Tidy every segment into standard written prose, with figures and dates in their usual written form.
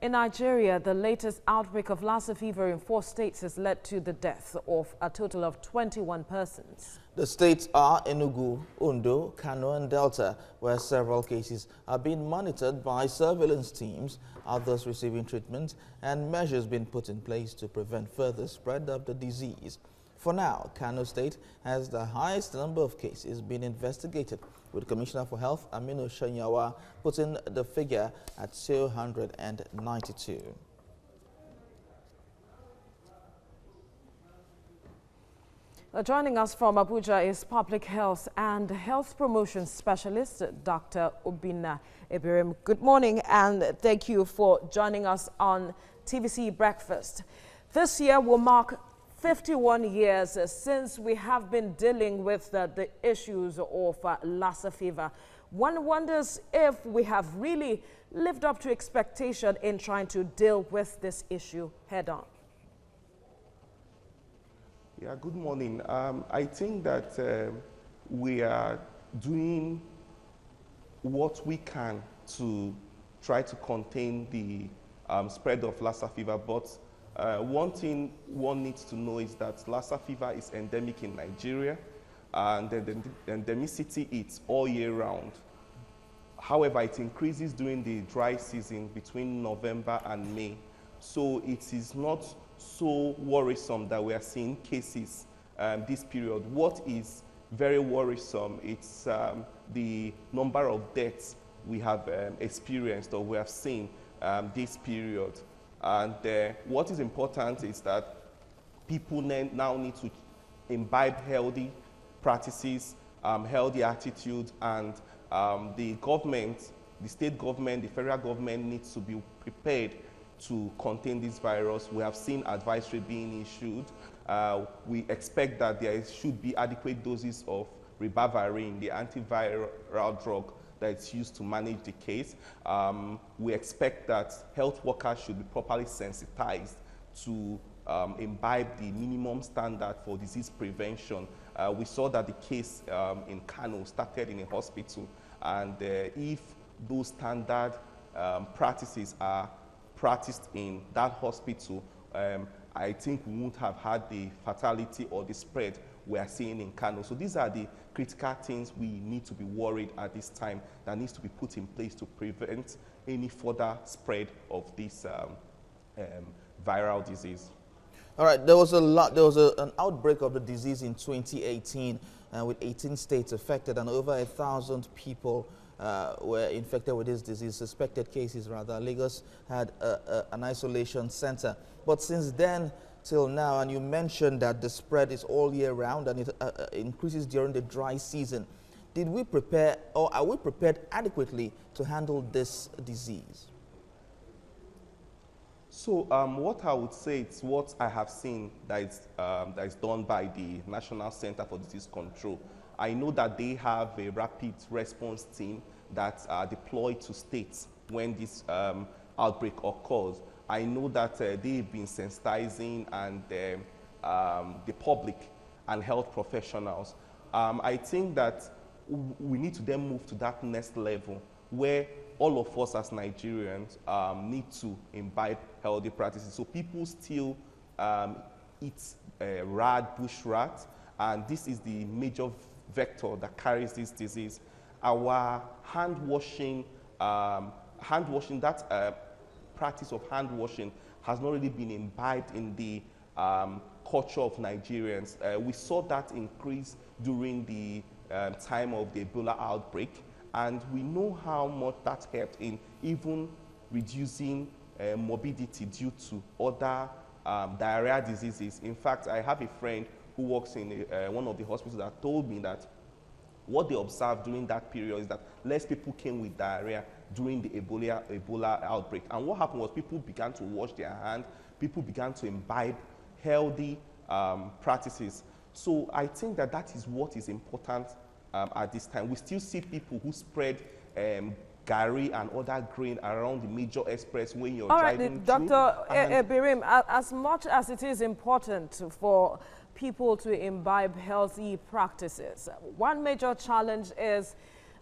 In Nigeria, the latest outbreak of Lassa fever in 4 states has led to the death of a total of 21 persons. The states are Enugu, Ondo, Kano and Delta, where several cases are being monitored by surveillance teams, others receiving treatment, and measures being put in place to prevent further spread of the disease. For now, Kano State has the highest number of cases being investigated, with Commissioner for Health Aminu Shanyawa putting the figure at 292. Joining us from Abuja is Public Health and Health Promotion Specialist, Dr. Obinna Ebirim. Good morning and thank you for joining us on TVC Breakfast. This year will mark 51 years since we have been dealing with the issues of Lassa fever. One wonders if we have really lived up to expectation in trying to deal with this issue head on. Yeah, good morning. I think that we are doing what we can to try to contain the spread of Lassa fever, but one thing one needs to know is that Lassa fever is endemic in Nigeria, and the endemicity is all year round. However, it increases during the dry season between November and May. So it is not so worrisome that we are seeing cases this period. What is very worrisome is the number of deaths we have experienced or we have seen this period. And what is important is that people now need to imbibe healthy practices, healthy attitudes, and the government, the state government, the federal government needs to be prepared to contain this virus. We have seen advisory being issued. We expect that there should be adequate doses of ribavirin, the antiviral drug that's used to manage the case. We expect that health workers should be properly sensitized to imbibe the minimum standard for disease prevention. We saw that the case in Kano started in a hospital, and if those standard practices are practiced in that hospital, I think we won't have had the fatality or the spread we are seeing in Kano. So these are the critical things we need to be worried at this time that needs to be put in place to prevent any further spread of this viral disease. All right, there was an outbreak of the disease in 2018 with 18 states affected, and over 1,000 people were infected with this disease, suspected cases rather. Lagos had an isolation center. But since then till now, and you mentioned that the spread is all year round and it increases during the dry season, did we prepare, or are we prepared adequately to handle this disease? So what I would say is what I have seen that is done by the National Center for Disease Control. I know that they have a rapid response team that are deployed to states when this outbreak occurs. I know that they've been sensitizing and the public and health professionals. I think that we need to then move to that next level where all of us as Nigerians need to imbibe healthy practices. So people still eat bush rat, and this is the major vector that carries this disease. Our hand washing, that practice of hand washing has not really been imbibed in the culture of Nigerians. We saw that increase during the time of the Ebola outbreak, and we know how much that helped in even reducing morbidity due to other diarrhea diseases. In fact, I have a friend who works in one of the hospitals that told me that what they observed during that period is that less people came with diarrhea during the Ebola outbreak. And what happened was people began to wash their hands, people began to imbibe healthy practices. So I think that that is what is important at this time. We still see people who spread gari and other grain around the major express when you're driving through. Dr. Ebirim, as much as it is important for people to imbibe healthy practices, one major challenge is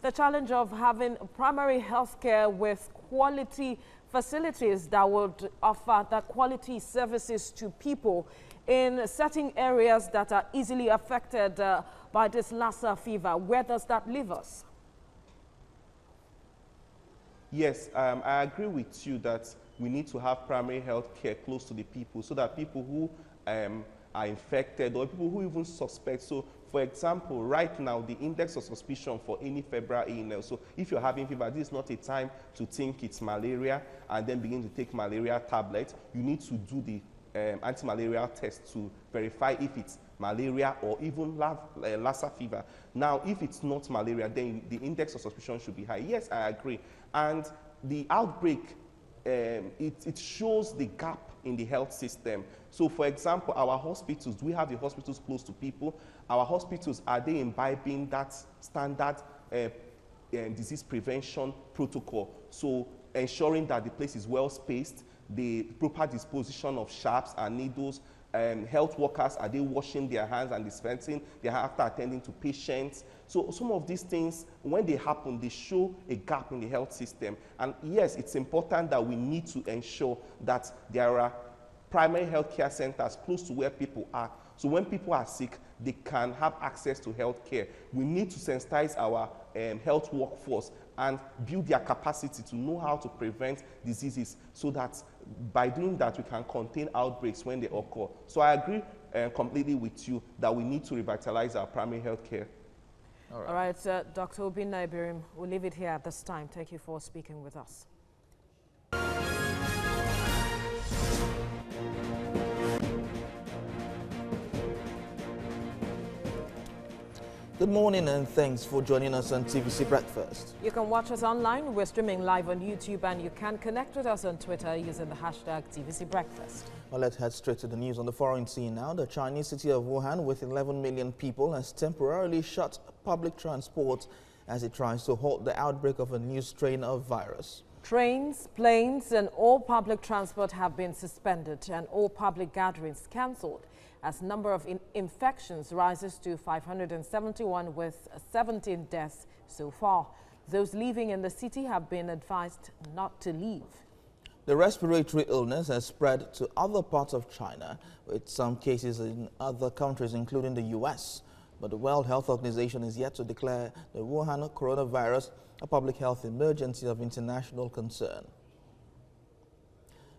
the challenge of having primary health care with quality facilities that would offer the quality services to people in certain areas that are easily affected by this Lassa fever. Where does that leave us? Yes, I agree with you that we need to have primary health care close to the people so that people who are infected or people who even suspect. So, for example, right now, the index of suspicion for any febrile illness. So, if you're having fever, this is not a time to think it's malaria and then begin to take malaria tablets. You need to do the anti-malarial test to verify if it's malaria or even Lassa fever. Now, if it's not malaria, then the index of suspicion should be high. Yes, I agree. And the outbreak, it shows the gap in the health system. So, for example, our hospitals, do we have the hospitals close to people? Our hospitals, are they imbibing that standard disease prevention protocol? So, ensuring that the place is well spaced, the proper disposition of sharps and needles, health workers, are they washing their hands and dispensing their hands after attending to patients? So some of these things, when they happen, they show a gap in the health system. And yes, it's important that we need to ensure that there are primary health care centers close to where people are. So when people are sick, they can have access to health care. We need to sensitize our health workforce and build their capacity to know how to prevent diseases so that by doing that, we can contain outbreaks when they occur. So I agree completely with you that we need to revitalize our primary health care. All right, Dr. Obinna Ebirim, we'll leave it here at this time. Thank you for speaking with us. Good morning and thanks for joining us on TVC Breakfast. You can watch us online. We're streaming live on YouTube, and you can connect with us on Twitter using the hashtag TVC Breakfast. Well, let's head straight to the news on the foreign scene now. The Chinese city of Wuhan, with 11 million people, has temporarily shut public transport as it tries to halt the outbreak of a new strain of virus. Trains, planes, and all public transport have been suspended and all public gatherings cancelled as number of infections rises to 571 with 17 deaths so far. Those living in the city have been advised not to leave. The respiratory illness has spread to other parts of China, with some cases in other countries, including the U.S. But the World Health Organization is yet to declare the Wuhan coronavirus a public health emergency of international concern.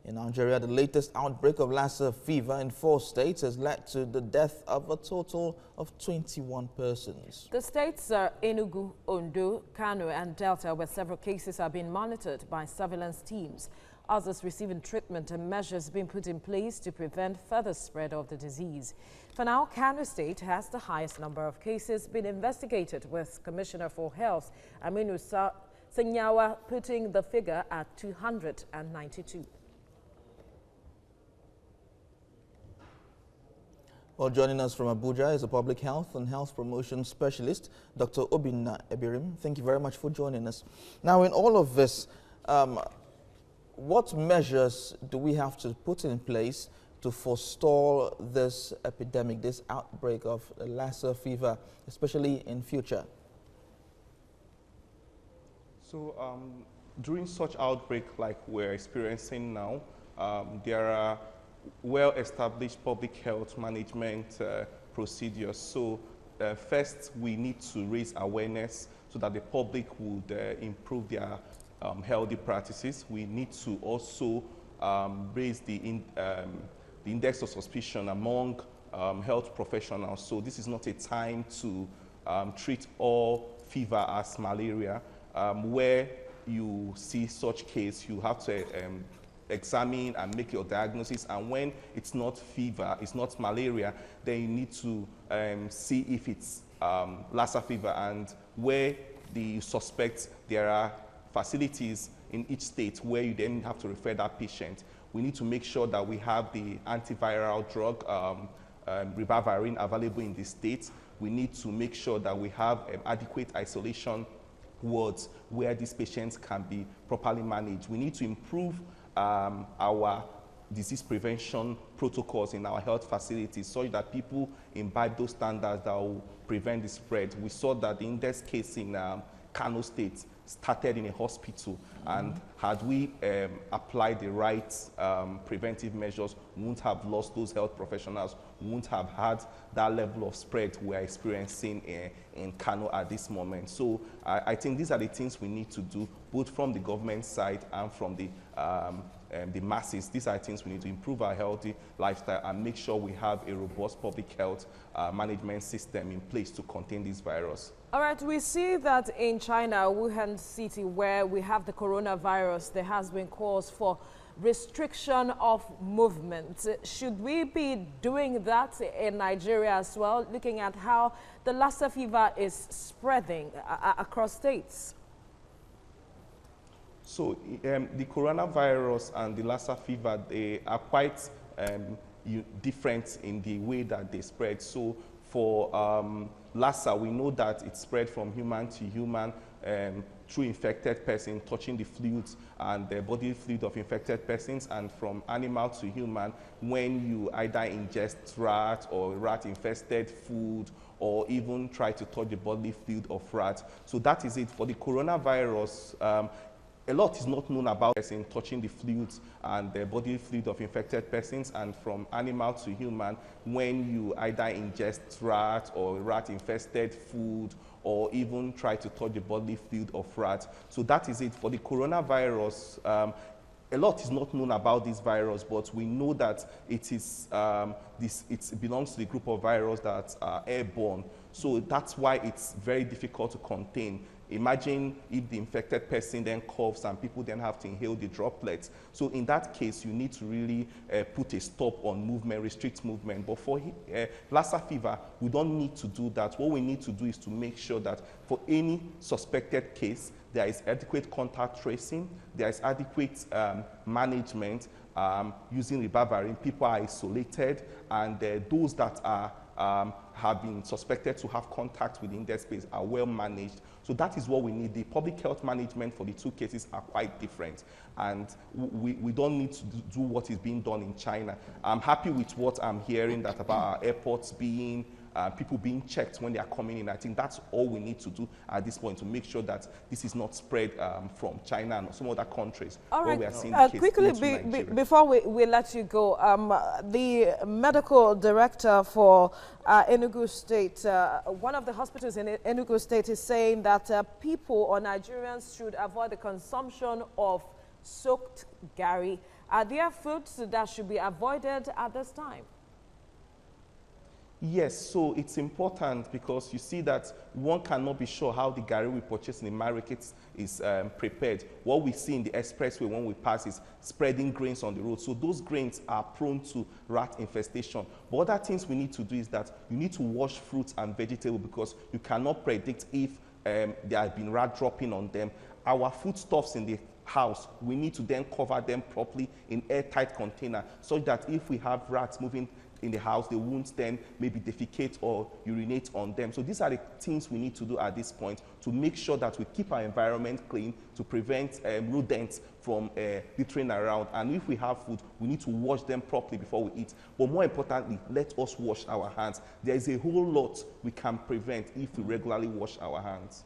In Nigeria, the latest outbreak of Lassa fever in 4 states has led to the death of a total of 21 persons. The states are Enugu, Ondo, Kano, and Delta, where several cases are being monitored by surveillance teams. Others receiving treatment and measures being put in place to prevent further spread of the disease. For now, Kano State has the highest number of cases being investigated, with Commissioner for Health Aminu Senyawa putting the figure at 292. Well, joining us from Abuja is a public health and health promotion specialist, Dr. Obinna Ebirim. Thank you very much for joining us. Now, in all of this, what measures do we have to put in place to forestall this epidemic, this outbreak of Lassa fever, especially in future? So during such outbreak like we're experiencing now, there are well-established public health management procedures. So first, we need to raise awareness so that the public would improve their healthy practices. We need to also raise the index of suspicion among health professionals. So this is not a time to treat all fever as malaria. Where you see such case, you have to examine and make your diagnosis, and when it's not fever, it's not malaria, then you need to see if it's Lassa fever, and where the suspect, there are facilities in each state where you then have to refer that patient. We need to make sure that we have the antiviral drug, ribavirin, available in the state. We need to make sure that we have adequate isolation wards where these patients can be properly managed. We need to improve our disease prevention protocols in our health facilities so that people imbibe those standards that will prevent the spread. We saw that in this case in Kano State, started in a hospital, and had we applied the right preventive measures, we wouldn't have lost those health professionals, we wouldn't have had that level of spread we're experiencing in Kano at this moment. So I think these are the things we need to do, both from the government side and from the masses. These are things we need to improve our healthy lifestyle and make sure we have a robust public health management system in place to contain this virus. All right, we see that in China, Wuhan City, where we have the coronavirus, there has been calls for restriction of movement. Should we be doing that in Nigeria as well, looking at how the Lassa fever is spreading across states? So the coronavirus and the Lassa fever, they are quite different in the way that they spread. So for Lassa, we know that it spread from human to human through infected person touching the fluids and the body fluid of infected persons, and from animal to human when you either ingest rat or rat-infested food, or even try to touch the bodily fluid of rat. So that is it. For the coronavirus, a lot is not known about person touching the fluids and the body fluid of infected persons, and from animal to human when you either ingest rat or rat-infested food, or even try to touch the bodily fluid of rat. So that is it. For the coronavirus, a lot is not known about this virus, but we know that it is it belongs to the group of viruses that are airborne. So that's why it's very difficult to contain. Imagine if the infected person then coughs and people then have to inhale the droplets. So in that case, you need to really put a stop on movement, restrict movement. But for Lassa fever, we don't need to do that. What we need to do is to make sure that for any suspected case, there is adequate contact tracing, there is adequate management using ribavirin. People are isolated, and those that are have been suspected to have contact within their space are well managed. So that is what we need. The public health management for the two cases are quite different, and we don't need to do what is being done in China. I'm happy with what I'm hearing that about our airports being people being checked when they are coming in. I think that's all we need to do at this point to make sure that this is not spread from China and some other countries. All right, where we are seeing quickly, before we let you go, the medical director for Enugu State, one of the hospitals in Enugu State is saying that people or Nigerians should avoid the consumption of soaked gari. Are there foods that should be avoided at this time? Yes, so it's important because you see that one cannot be sure how the gari we purchase in the markets is prepared. What we see in the expressway when we pass is spreading grains on the road. So those grains are prone to rat infestation. But other things we need to do is that you need to wash fruits and vegetables, because you cannot predict if there have been rat dropping on them. Our foodstuffs in the house, we need to then cover them properly in airtight container, so that if we have rats moving in the house, they won't then maybe defecate or urinate on them. So these are the things we need to do at this point to make sure that we keep our environment clean, to prevent rodents from littering around. And if we have food, we need to wash them properly before we eat. But more importantly, let us wash our hands. There is a whole lot we can prevent if we regularly wash our hands.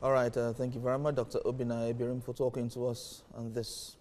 All right, thank you very much, Dr. Obinna Ebirim, for talking to us on this.